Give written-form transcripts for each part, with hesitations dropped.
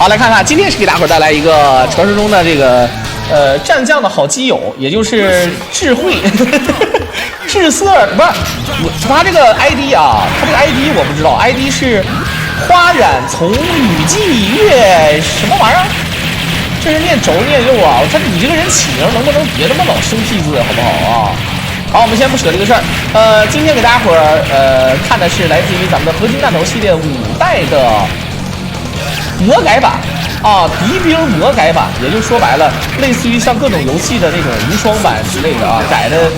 好，来看看今天是给大伙带来一个传说中的这个战将的好基友，也就是智慧智色不是他这个 ID 啊，他这个 ID 我不知道 ，ID 是花染从雨季月什么玩意儿？这是念轴念右啊！你这个人起名能不能别那么老生僻字，好不好啊？好，我们先不扯这个事儿。今天给大家伙儿看的是来自于咱们的合金弹头系列5代的魔改版啊，敌兵魔改版，也就说白了，类似于像各种游戏的那种无双版之类的啊，改的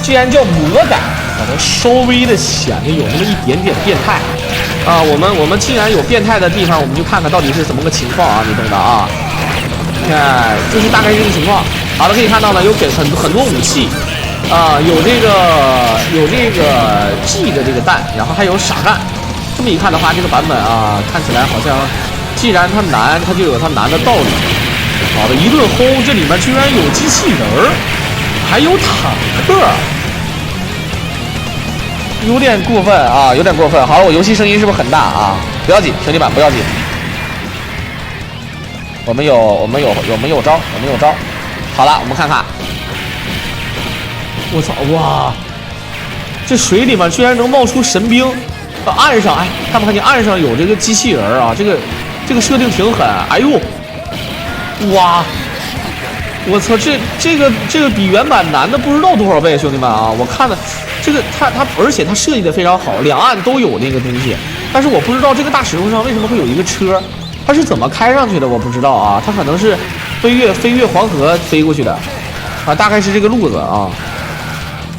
既然叫魔改，可能稍微的显得有那么一点点变态啊。我们既然有变态的地方，我们就看看到底是怎么个情况啊，你懂的啊。看，就是大概这个情况。好的，可以看到呢，有给很多武器。有这个 G 的这个弹，然后还有傻弹。这么一看的话，这个版本啊，看起来好像，既然它难，它就有它难的道理。好的，一顿轰，这里面居然有机器人儿，还有坦克，有点过分啊，有点过分。好了，我游戏声音是不是很大啊？不要紧，兄弟们不要紧。我们有招。好了，我们看看。我操！哇，这水里面居然能冒出神兵！岸上，哎，看没看见岸上有这个机器人啊？这个设定挺狠。哎呦，哇！我操，这个比原版难的不知道多少倍，兄弟们啊！我看了这个它，而且它设计的非常好，两岸都有那个东西，但是我不知道这个大石头上为什么会有一个车。它是怎么开上去的？我不知道啊，它可能是飞越黄河飞过去的，啊，大概是这个路子啊。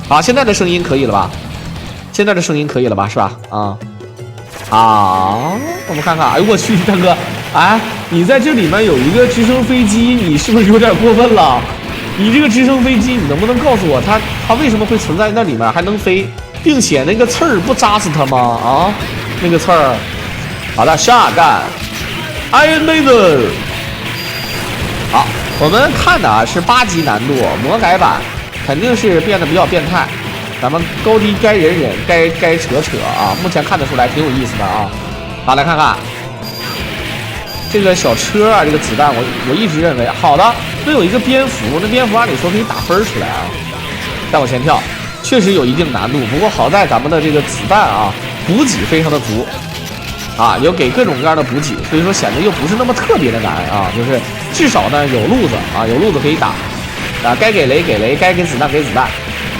好，现在的声音可以了吧？是吧？我们看看，哎呦我去，大哥，哎，你在这里面有一个直升飞机，你是不是有点过分了？你这个直升飞机，你能不能告诉我它为什么会存在那里面还能飞，并且那个刺儿不扎死它吗？啊，那个刺儿，好的，下干。Iron Maiden， 好，我们看的啊是8级难度魔改版，肯定是变得比较变态。咱们高低该忍，该扯啊。目前看得出来挺有意思的啊。好，来看看这个小车啊，这个子弹我一直认为好的，那有一个蝙蝠，那蝙蝠按理说可以打分出来啊。再往前跳，确实有一定难度，不过好在咱们的这个子弹啊补给非常的足。啊，有给各种各样的补给，所以说显得又不是那么特别的难啊，就是至少呢有路子啊，有路子可以打啊，该给雷给雷，该给子弹给子弹，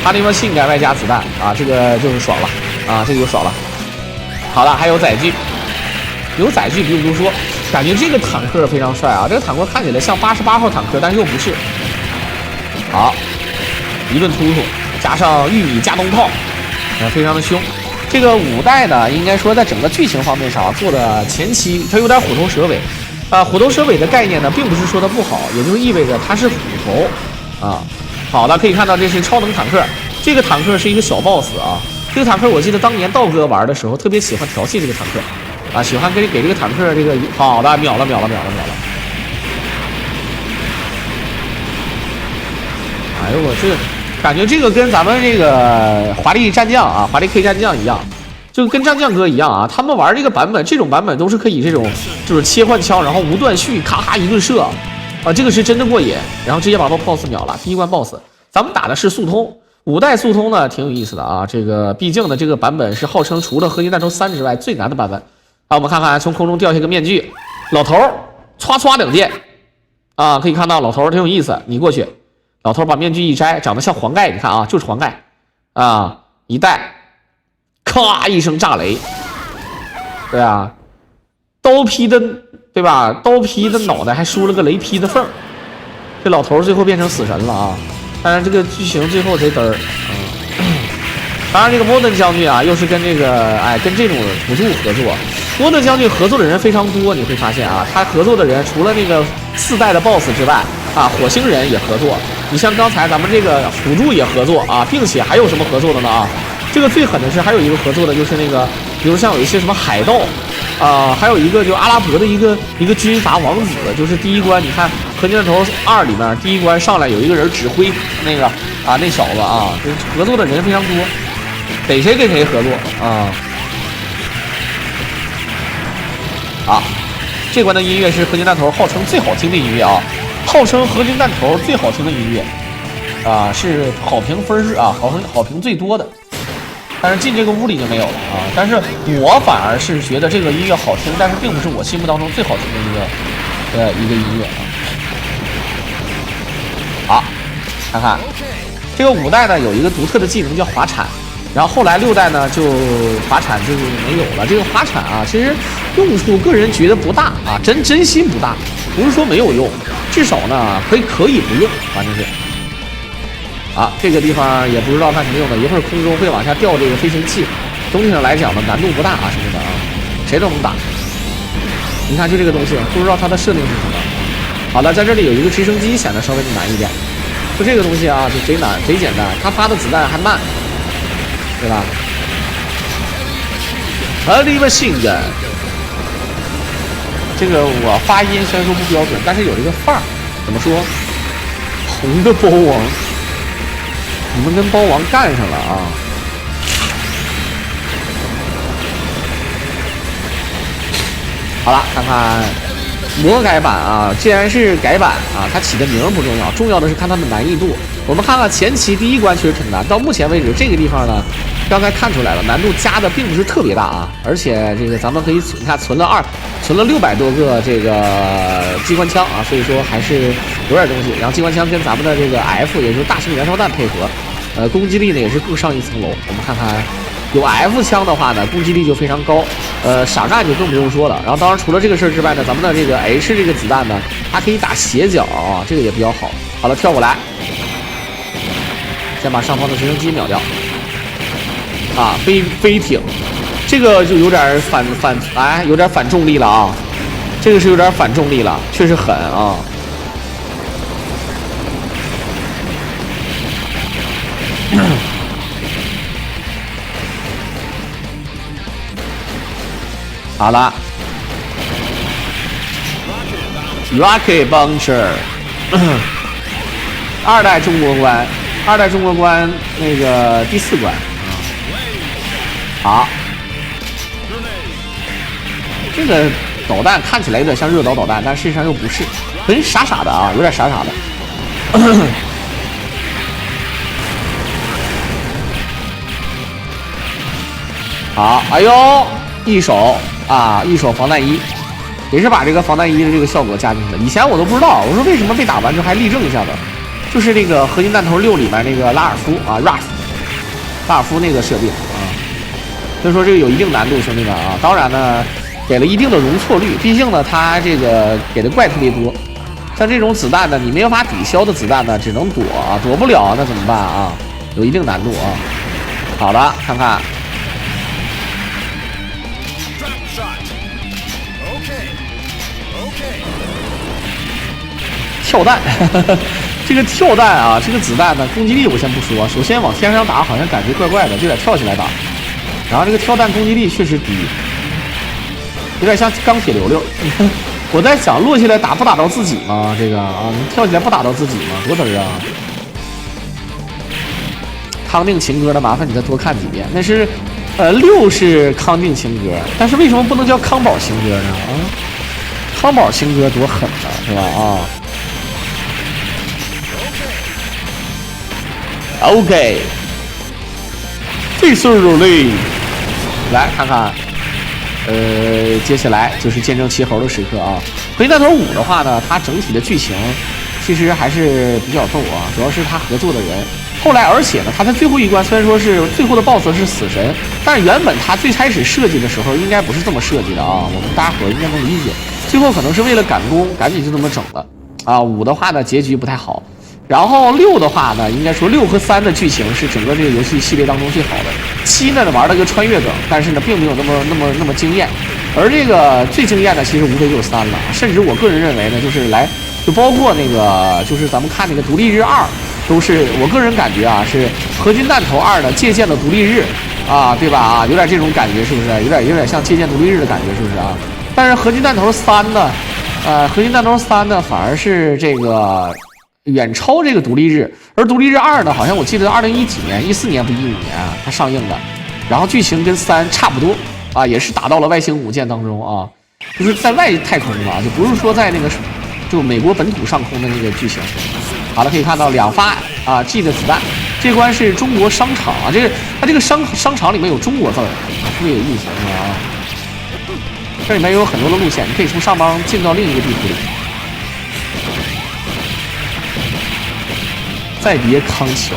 他那么性感外加子弹啊，这个就是爽了啊，这个就爽了。好了，还有载具，不用多说，感觉这个坦克非常帅啊，这个坦克看起来像88号坦克，但是又不是。好，一顿突突，加上玉米加农炮，非常的凶。这个5代呢，应该说在整个剧情方面上做的前期它有点虎头蛇尾，虎头蛇尾的概念呢，并不是说它不好，也就是意味着它是虎头啊。好的，可以看到这是超能坦克，这个坦克是一个小 boss 啊。这个坦克我记得当年道哥玩的时候特别喜欢调戏这个坦克啊，喜欢给这个坦克这个好的秒了。哎呦我这个。感觉这个跟咱们这个华丽战将啊，华丽 K 战将一样，就跟战将哥一样啊。他们玩这个版本，这种版本都是可以这种就是切换枪，然后无断续，咔咔一顿射啊，这个是真的过瘾。然后直接把 BOSS 秒了，第一关 BOSS。咱们打的是速通，5代速通呢挺有意思的啊。这个毕竟呢这个版本是号称除了合金弹头3之外最难的版本。好，我们看看从空中掉下个面具，老头歘2剑啊，可以看到老头挺有意思，你过去。老头把面具一摘，长得像黄盖，你看啊，就是黄盖啊，一戴，咔一声炸雷，对啊，刀劈的，对吧？刀劈的脑袋还输了个雷劈的缝，这老头最后变成死神了啊！当然这个剧情最后贼嘚儿啊。当然这个摩登将军啊，又是跟这个跟这种辅助合作。摩登将军合作的人非常多，你会发现啊，他合作的人除了那个4代的 BOSS 之外啊，火星人也合作。你像刚才咱们这个辅助也合作啊，并且还有什么合作的呢啊？这个最狠的是还有一个合作的，就是那个，比如像有一些什么海盗啊，还有一个就阿拉伯的一个军阀王子，就是第一关你看《合金弹头2》里面第一关上来有一个人指挥那个啊那小子啊，就是合作的人非常多，逮谁跟谁合作啊。好，这关的音乐是合金弹头号称最好听的音乐啊，号称合金弹头最好听的音乐啊，是好评分是啊，好评最多的。但是进这个屋里就没有了啊。但是我反而是觉得这个音乐好听，但是并不是我心目当中最好听的一个音乐啊。好，看看这个5代呢有一个独特的技能叫滑铲。然后后来6代呢，就滑铲就没有了。这个滑铲啊，其实用处个人觉得不大啊，真心不大，不是说没有用，至少呢可以不用，反正是。啊，这个地方也不知道它什么用的，一会儿空中会往下掉这个飞行器，总体上来讲呢难度不大啊什么的啊，谁都能打。你看就这个东西，不知道它的设定是什么。好了，在这里有一个直升机显得稍微难一点，就这个东西啊就贼难贼简单，它发的子弹还慢。对吧？你们信的，这个我发音虽然说不标准，但是有这个范儿。怎么说？红的包王，你们跟包王干上了啊！好了，看看魔改版啊，既然是改版啊，它起的名不重要，重要的是看它的难易度。我们看看前期第1关确实挺难，到目前为止这个地方呢。刚才看出来了，难度加的并不是特别大啊，而且这个咱们可以你看存了600多个这个机关枪啊，所以说还是有点东西。然后机关枪跟咱们的这个 F 也就是大型燃烧弹配合，攻击力呢也是更上一层楼。我们看看有 F 枪的话呢，攻击力就非常高，傻弹就更不用说了。然后当然除了这个事儿之外呢，咱们的这个 H 这个子弹呢，它可以打斜角啊，这个也比较好。好了，跳过来，先把上方的直升机秒掉。啊，飞艇，这个就有点有点反重力了啊，这个是有点反重力了，确实狠啊。好了 ，Rocket Launcher， 2代中国关那个第4关。好，这个导弹看起来有点像热导弹，但事实上又不是，很傻的啊，有点傻的。好，哎呦，一手防弹衣，也是把这个防弹衣的这个效果加进去了。以前我都不知道，我说为什么被打完之后还立正一下子，就是那个合金弹头6里面那个拉尔夫那个设定。所以说这个有一定难度，兄弟们啊！当然呢，给了一定的容错率，毕竟呢，它这个给的怪特别多。像这种子弹呢，你没有法抵消的子弹呢，只能躲啊，躲不了那怎么办啊？有一定难度啊。好的，看看，跳弹，这个跳弹啊，这个子弹呢，攻击力我先不说，首先往天上打，好像感觉怪怪的，就得跳起来打。然后这个跳弹攻击力确实低，有点像钢铁流。我在想落下来打不打到自己吗？这个啊，你跳起来不打到自己吗？多嘚啊！康定情歌的麻烦你再多看几遍。那是6是康定情歌，但是为什么不能叫康宝情歌呢？啊，康宝情歌多狠啊，是吧？啊 ，OK， 这事儿嘞。来看看，接下来就是见证齐猴的时刻啊。合金弹头5的话呢，它整体的剧情其实还是比较逗啊，主要是他合作的人。后来，而且呢，他在最后一关虽然说是最后的 BOSS 是死神，但是原本他最开始设计的时候应该不是这么设计的啊，我们大家伙应该能理解。最后可能是为了赶工，赶紧就这么整了啊。5的话呢，结局不太好。然后6的话呢，应该说6和3的剧情是整个这个游戏系列当中最好的。7呢玩了个穿越梗，但是呢并没有那么惊艳。而这个最惊艳的其实无非就是3了，甚至我个人认为呢，就包括那个就是咱们看那个独立日2，都是我个人感觉啊是合金弹头2呢借鉴了独立日啊，对吧啊，有点这种感觉是不是？有点像借鉴独立日的感觉是不是啊？但是合金弹头3呢，合金弹头3呢反而是这个。远超这个独立日，而独立日2呢，好像我记得2010几年、14年不15年啊，它上映的，然后剧情跟3差不多啊，也是打到了外星母舰当中啊，就是在外太空啊，就不是说在那个就美国本土上空的那个剧情。好了，可以看到2发啊 G 的子弹。这关是中国商场啊，它这个商场里面有中国字儿，特别有意思，是吧？啊，这里面有很多的路线，你可以从上方进到另一个地图里。再别康桥，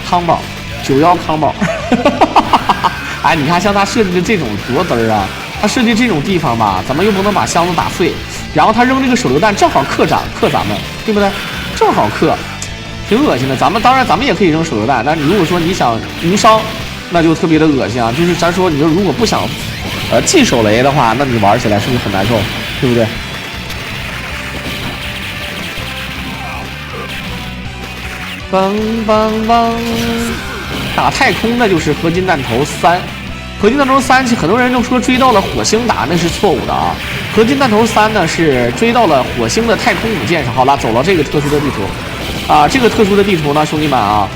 康宝91康宝，哎，你看像他设计的这种多嘚儿啊！他设计这种地方吧，咱们又不能把箱子打碎，然后他扔这个手榴弹正好克咱们，对不对？正好克，挺恶心的。当然咱们也可以扔手榴弹，但如果说你想无伤，那就特别的恶心啊！就是咱说，你就如果不想进手雷的话，那你玩起来是不是很难受？对不对？梆梆梆，打太空的就是合金弹头3，合金弹头3，其实很多人都说追到了火星打，那是错误的啊。合金弹头3呢是追到了火星的太空母舰上。好了，走了这个特殊的地图啊，这个特殊的地图呢，兄弟们啊，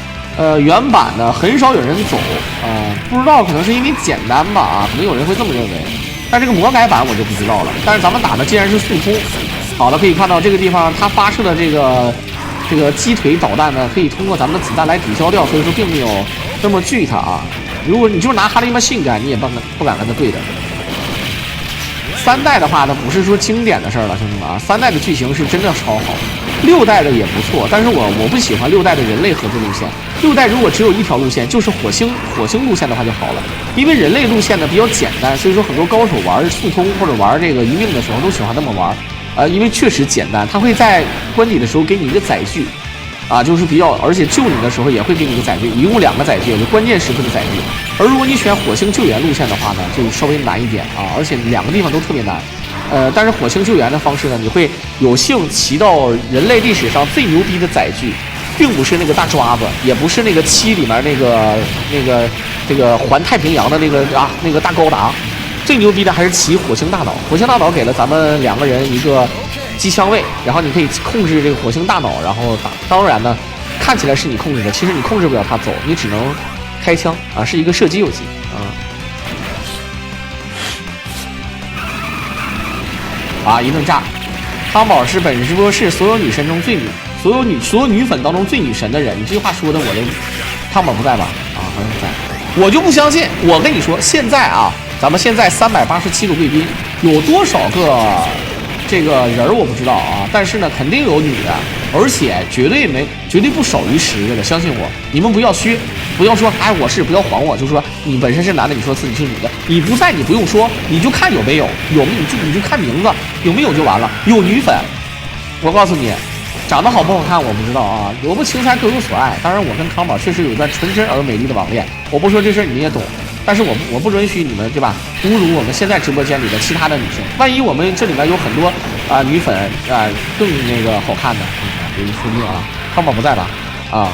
原版呢很少有人走啊，不知道可能是因为简单吧啊，可能有人会这么认为。但这个魔改版我就不知道了。但是咱们打的既然是速通，好了，可以看到这个地方它发射的这个鸡腿导弹呢，可以通过咱们的子弹来抵消掉，所以说并没有那么惧它啊。如果你就是拿哈利·马性感，你也不敢跟他对的。3代的话呢，不是说经典的事儿了，兄弟们啊，3代的剧情是真的超好，6代的也不错，但是我不喜欢6代的人类合作路线。6代如果只有一条路线，就是火星路线的话就好了，因为人类路线呢比较简单，所以说很多高手玩速通或者玩这个一命的时候都喜欢那么玩。因为确实简单，他会在关底的时候给你一个载具，啊，就是比较，而且救你的时候也会给你一个载具，一共2个载具，也就关键时刻的载具。而如果你选火星救援路线的话呢，就稍微难一点啊，而且2个地方都特别难。但是火星救援的方式呢，你会有幸骑到人类历史上最牛逼的载具，并不是那个大爪子，也不是那个7里面这个环太平洋的那个大高达。最牛逼的还是骑火星大脑，火星大脑给了咱们2个人一个机枪位，然后你可以控制这个火星大脑，然后打。当然呢，看起来是你控制的，其实你控制不了它走，你只能开枪啊，是一个射击游戏啊。一顿炸，康宝是本直播室所有女神中所有女粉当中最女神的人。你这句话说的，我都康宝不在吧？啊，好像不在，我就不相信。我跟你说，现在啊。咱们现在387个贵宾，有多少个这个人我不知道啊，但是呢，肯定有女的，而且绝对不少于10个的，相信我。你们不要虚，不要说哎我是，不要晃我，就说你本身是男的，你说自己是女的，你不在你不用说，你就看有没有，你就看名字有没有就完了。有女粉，我告诉你，长得好不好看我不知道啊，萝卜青菜各有所爱。当然，我跟康宝确实有一段纯真而美丽的网恋，我不说这事儿你们也懂。但是我不允许你们对吧侮辱我们现在直播间里的其他的女生。万一我们这里面有很多女粉更那个好看的，比如说命啊，康宝不在吧？啊，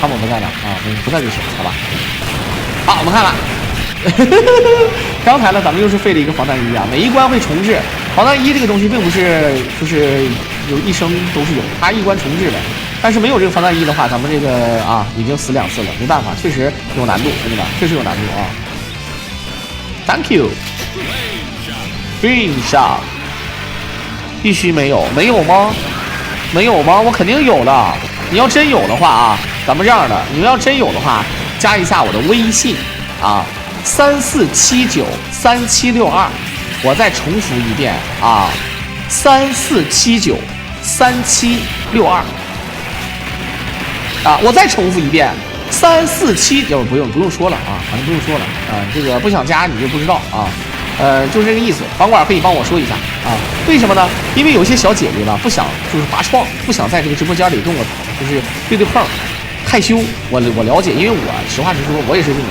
康宝不在了啊，不在就行，好吧？好，我们看了，刚才呢咱们又是废了一个防弹衣啊，每一关会重置。防弹衣这个东西并不是就是有一生都是有，它一关重置的。但是没有这个防弹衣的话，咱们这个已经死2次了，没办法，确实有难度，兄弟们，确实有难度啊。Thank you。Green shot， 必须没有吗？没有吗？我肯定有的。你要真有的话啊，咱们这样的，你们要真有的话，加一下我的微信啊，34793762，我再重复一遍啊，34793762。啊，我再重复一遍，347，就不用说了啊，反正不用说了啊，这个不想加你就不知道啊，就是这个意思。房管可以帮我说一下啊，为什么呢？因为有些小姐姐呢不想就是拔创，不想在这个直播间里跟我就是对碰，害羞。我了解，因为我实话实说，我也是个女的，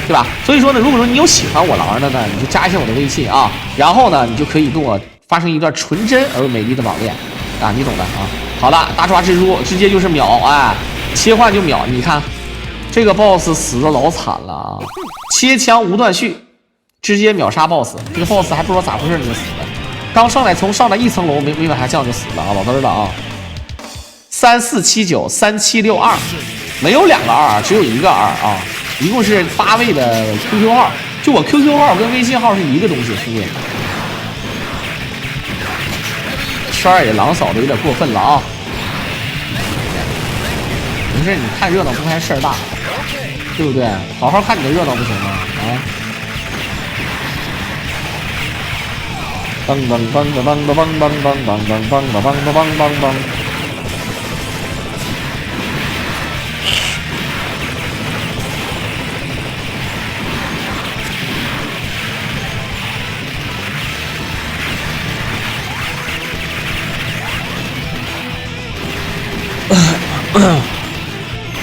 对吧？所以说呢，如果说你有喜欢我狼的呢，你就加一下我的微信啊，然后呢，你就可以跟我发生一段纯真而美丽的网恋啊，你懂的啊。好了，大抓蜘蛛直接就是秒，哎。切换就秒，你看这个 boss 死的老惨了啊！切枪无断续，直接秒杀 boss。这个 boss 还不知道咋回事就死了，刚上来1层楼没往下降就死了啊，老嘚了啊！34793762，没有2个2，只有1个2啊，一共是8位的 QQ 号，就我 QQ 号跟微信号是一个东西，兄弟。圈儿也狼嫂的有点过分了啊！没事，你看热闹不开事儿大，对不对？好好看你的热闹不行吗？啊！梆梆梆梆梆梆梆梆梆梆梆梆梆梆梆。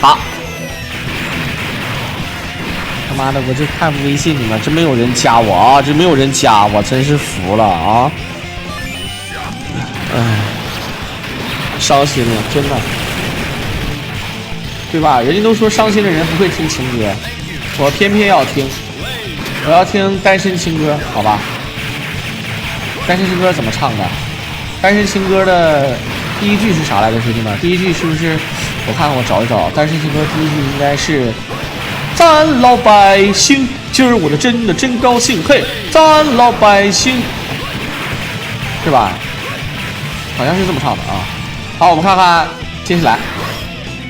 好，他妈的，我这看微信里面真没有人加我啊！真没有人加我，真是服了啊！哎，伤心了，真的，对吧？人家都说伤心的人不会听情歌，我偏偏要听，我要听单身情歌，好吧？单身情歌怎么唱的？单身情歌的第一句是啥来着，兄弟们？第一句是不是？我看看，我找一找。单身情歌第一句应该是“咱老百姓，今儿我的真高兴，嘿，咱老百姓”，是吧？好像是这么唱的啊。好，我们看看接下来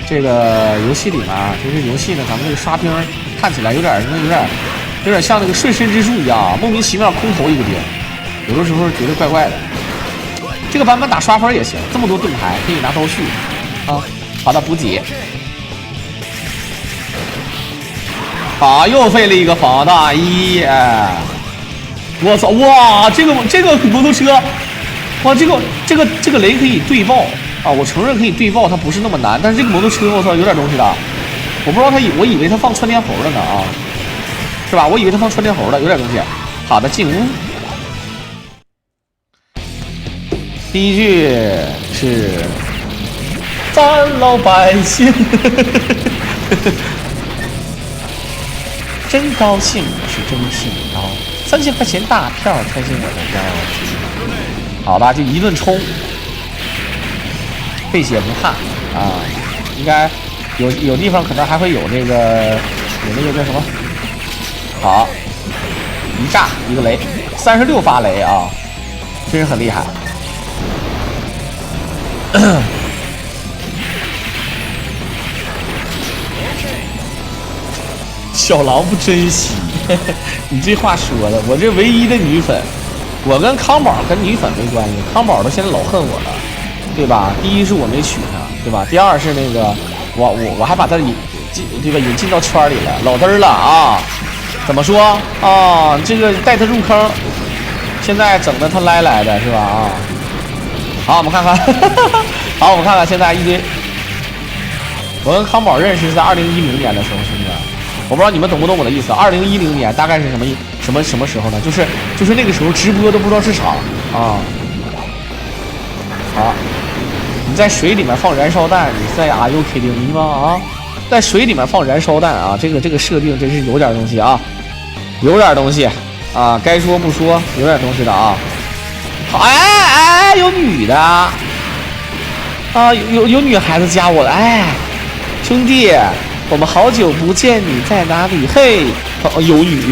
这个游戏里面啊，这个游戏呢，咱们这个刷兵看起来有点像那个瞬身之术一样，莫名其妙空投一个兵，有的时候觉得怪怪的。这个版本打刷分也行，这么多盾牌可以拿刀续啊。好的，补给。好，又废了一个防大衣，哎，我操，哇，这个摩托车，哇，这个雷可以对爆啊！我承认可以对爆，它不是那么难，但是这个摩托车，我操，有点东西的。我不知道我以为它放窜天猴了呢啊，是吧？我以为它放窜天猴了，有点东西。好的，进屋。第一句是咱老百姓真高兴，是真兴高，3000块钱大票跳进我的腰。好吧，就一顿冲，费血不怕啊！应该有地方可能还会有那个叫什么？好，一炸一个雷，36发雷啊，真是很厉害。小狼不珍惜，你这话说的，我这唯一的女粉，我跟康宝跟女粉没关系，康宝都现在老恨我了，对吧？第一是我没娶她，对吧？第二是那个我还把她引进到圈里了，老嘚儿了啊！怎么说啊？这个带她入坑，现在整的她来的是吧？啊！好，我们看看，好，我们看看现在一堆。我跟康宝认识是在2010年的时候，兄弟们，我不知道你们懂不懂我的意思。2010年大概是什么时候呢？就是那个时候直播都不知道是啥啊。好，你在水里面放燃烧弹，你在Are you kidding me吗？啊，在水里面放燃烧弹啊，这个设定真是有点东西啊，有点东西啊，该说不说，有点东西的啊。好，哎，有女的啊，有女孩子加我了，哎，兄弟，我们好久不见，你在哪里？嘿，哦，有女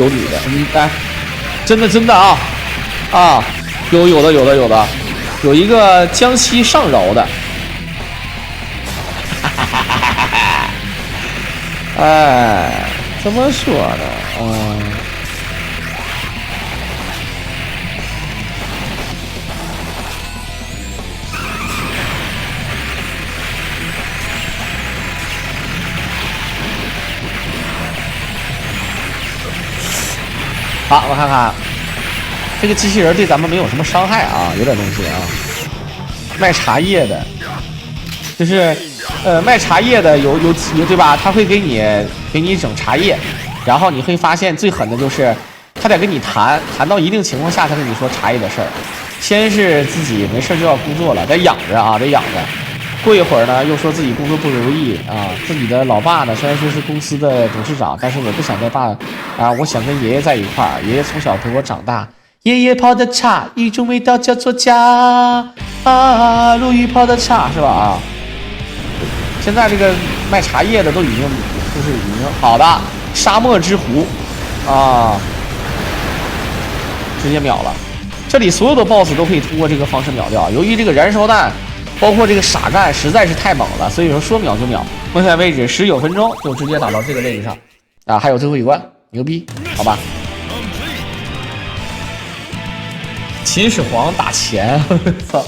的，哎，真的啊，有的，有一个江西上饶的，哎，怎么说呢？好，我看看这个机器人对咱们没有什么伤害啊，有点东西啊。卖茶叶的，就是卖茶叶的有对吧？他会给你整茶叶，然后你会发现最狠的就是他得跟你谈到一定情况下，他跟你说茶叶的事儿。先是自己没事就要工作了，得养着啊，得养着。过一会儿呢，又说自己工作不如意啊，自己的老爸呢虽然说是公司的董事长，但是我不想跟我想跟爷爷在一块儿，爷爷从小陪我长大，爷爷泡的茶，一种味道叫做家啊，陆羽泡的茶是吧啊？现在这个卖茶叶的都已经好的沙漠之狐啊，直接秒了。这里所有的 BOSS 都可以通过这个方式秒掉。由于这个燃烧弹，包括这个傻干实在是太猛了，所以说秒就秒。目前为止19分钟就直接打到这个位置上啊！还有最后一关，牛逼，好吧？秦始皇打钱，操！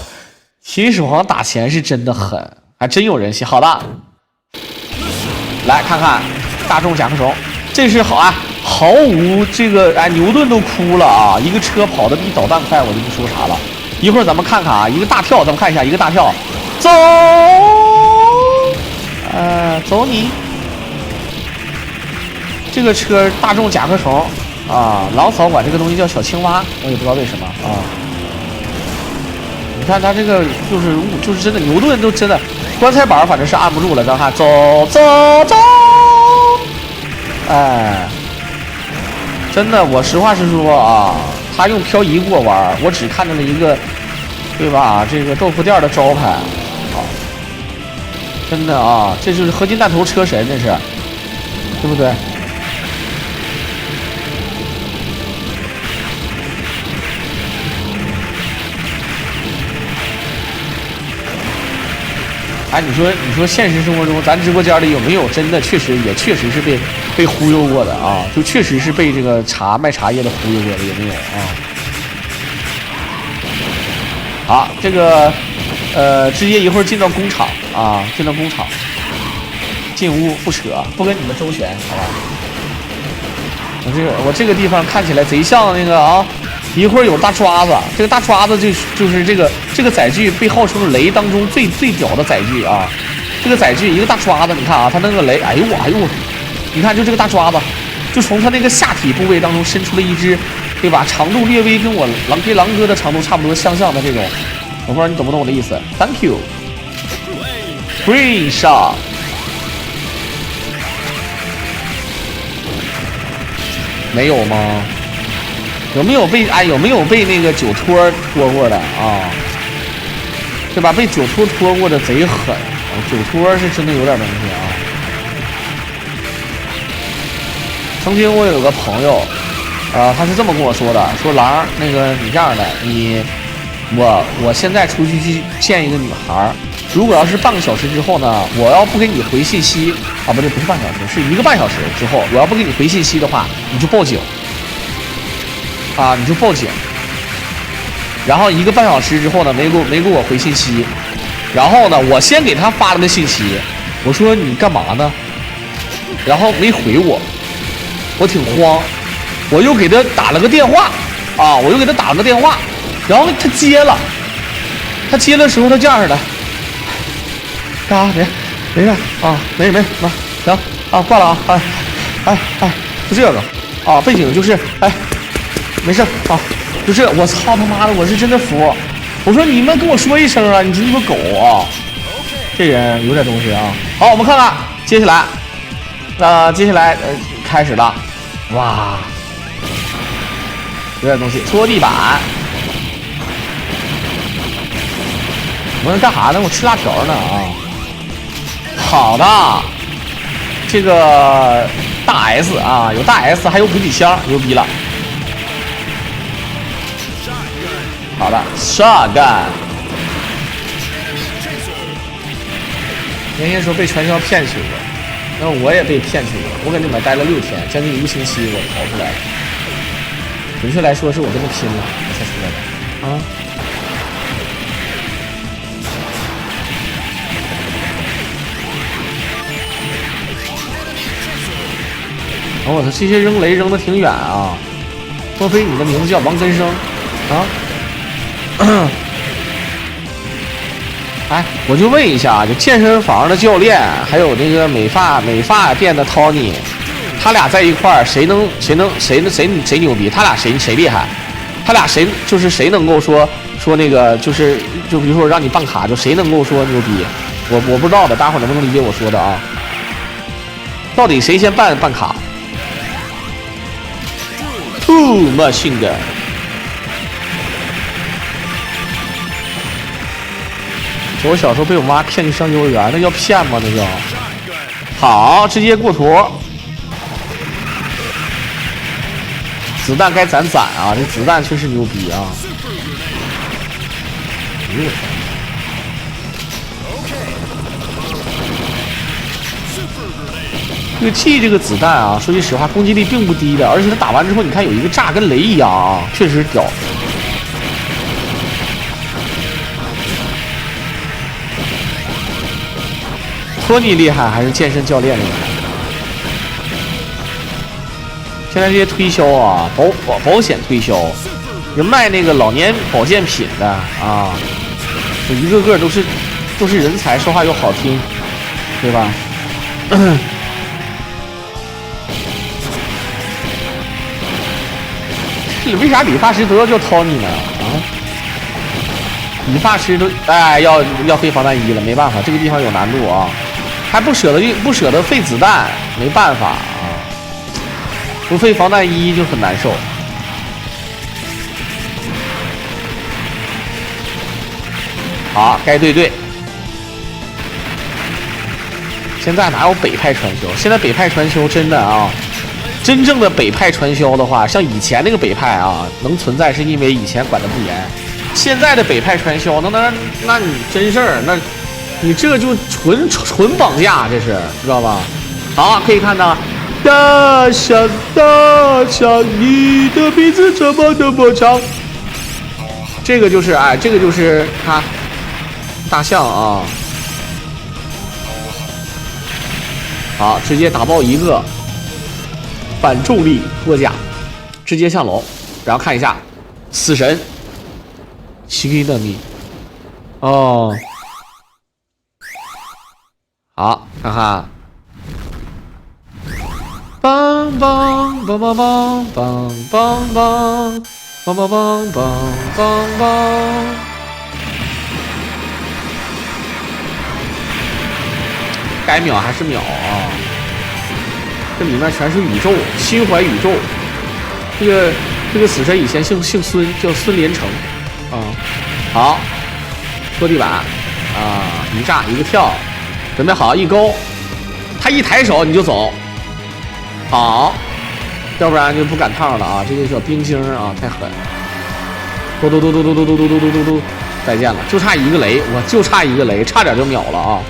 秦始皇打钱是真的狠，还真有人气。好的，来看看大众甲壳虫，这是好啊，毫无这个哎，牛顿都哭了啊！一个车跑得比导弹快，我就不说啥了。一会儿咱们看看啊，一个大跳，咱们看一下一个大跳，走，走你！这个车大众甲壳虫啊，狼嫂管这个东西叫小青蛙，我也不知道为什么啊。你看他这个就是真的，牛顿都真的棺材板，反正是按不住了。咱看，走走走，哎，真的，我实话实说啊，他用漂移过弯，我只看到了一个，对吧？这个豆腐店的招牌啊，真的啊，这就是合金弹头车神，这是，对不对？哎，你说现实生活中，咱直播间里有没有真的确实是被忽悠过的啊？就确实是被这个卖茶叶的忽悠过的，有没有啊？好，这个直接一会儿进到工厂啊，进到工厂，进屋不扯，不跟你们周旋，好吧？我这个地方看起来贼像那个啊。一会儿有大抓子，这个大抓子就是这个载具被号称雷当中最屌的载具啊！这个载具一个大抓子，你看啊，它那个雷，哎呦，你看就这个大抓子，就从它那个下体部位当中伸出了一只，对吧？长度略微跟我狼哥的长度差不多相像的这种，我不知道你懂不懂我的意思 ？Thank you。Green shot。没有吗？有没有被那个酒托拖过的啊？对吧？被酒托拖过的贼狠，酒托是真的有点东西啊。曾经我有个朋友，他是这么跟我说的，说狼，那个你这样的，我现在出去见一个女孩，如果要是半个小时之后呢，我要不给你回信息啊，不是半小时，是1个半小时之后，我要不给你回信息的话，你就报警。啊，你就报警，然后1个半小时之后呢，没给我回信息，然后呢，我先给他发了个信息，我说你干嘛呢？然后没回我，我挺慌，我又给他打了个电话，然后他接了，他接的时候他这样的，干啥？没事啊，没事啊，行啊，挂了啊，哎，就这个啊，背景就是哎。没事啊，就是我操他妈的，我是真的服。我说你们跟我说一声啊，你是个狗啊！这人有点东西啊。好，我们看看接下来，开始了，哇，有点东西，搓地板。我在干啥呢？我吃辣条呢啊。好的，这个大 S 啊，有大 S， 还有补给箱，牛逼了。好的，shotgun。人家说被传销骗去过，那我也被骗去过。我搁里面待了6天，将近1个星期，我逃出来了。准确来说，是我跟他拼了，我才出来的。啊！我操，这些扔雷扔的挺远啊！莫非你的名字叫王根生？啊，哎，我就问一下，就健身房的教练，还有那个美发店的 Tony， 他俩在一块儿，谁牛逼？他俩谁厉害？他俩谁能够说那个就比如说让你办卡，就谁能够说牛逼？我不知道的，大伙能不能理解我说的啊？到底谁先办卡 ？Too machine gun。我小时候被我妈骗去上幼儿园，那叫骗吗？那叫好，直接过图，子弹该攒啊，这子弹确实牛逼啊！这个 T 这个子弹啊，说句实话，攻击力并不低的，而且它打完之后，你看有一个炸跟雷一样啊，确实屌。托尼厉害还是健身教练厉害？现在这些推销啊，保险推销，人卖那个老年保健品的啊，一个个都是人才，说话又好听，对吧？为啥理发师都要叫 Tony 呢？啊，理发师都要费防弹衣了，没办法，这个地方有难度啊，还不舍得费子弹，没办法啊，不费防弹衣就很难受。好，该对。现在哪有北派传销？现在北派传销真的啊。真正的北派传销的话，像以前那个北派啊，能存在是因为以前管得不严。现在的北派传销，那你真事儿，那你这就纯绑架，这是知道吧？好，可以看到，大象，你的鼻子怎么那么长？这个就是这个就是它大象啊。好，直接打爆一个。反重力脱甲，直接上楼，然后看一下死神，奇给的你哦，好，看看，梆梆梆梆梆梆梆梆梆梆梆梆，该秒还是秒啊！这里面全是宇宙，心怀宇宙。这个死神以前姓孙，叫孙连成，啊，好，拖地板，啊，一炸一个跳，准备好一勾，他一抬手你就走，好，要不然就不赶趟了啊！这个叫冰晶啊，太狠，嘟，再见了，就差一个雷，我就差一个雷，差点就秒了啊！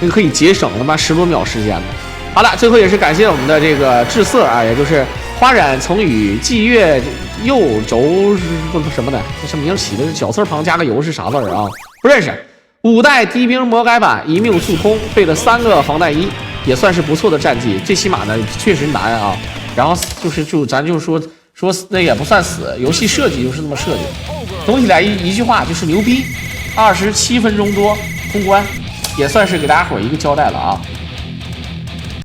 这个可以节省他妈10多秒时间的。好了，最后也是感谢我们的这个制色啊，也就是花染从雨霁月右轴什么的，这名起的小字旁加个油是啥字啊？不认识。5代敌兵魔改版一命速通，费了3个防弹衣，也算是不错的战绩。最起码呢，确实难啊。然后咱就说那也不算死，游戏设计就是那么设计。总体来一句话就是牛逼，27分钟多通关，也算是给大家伙一个交代了啊。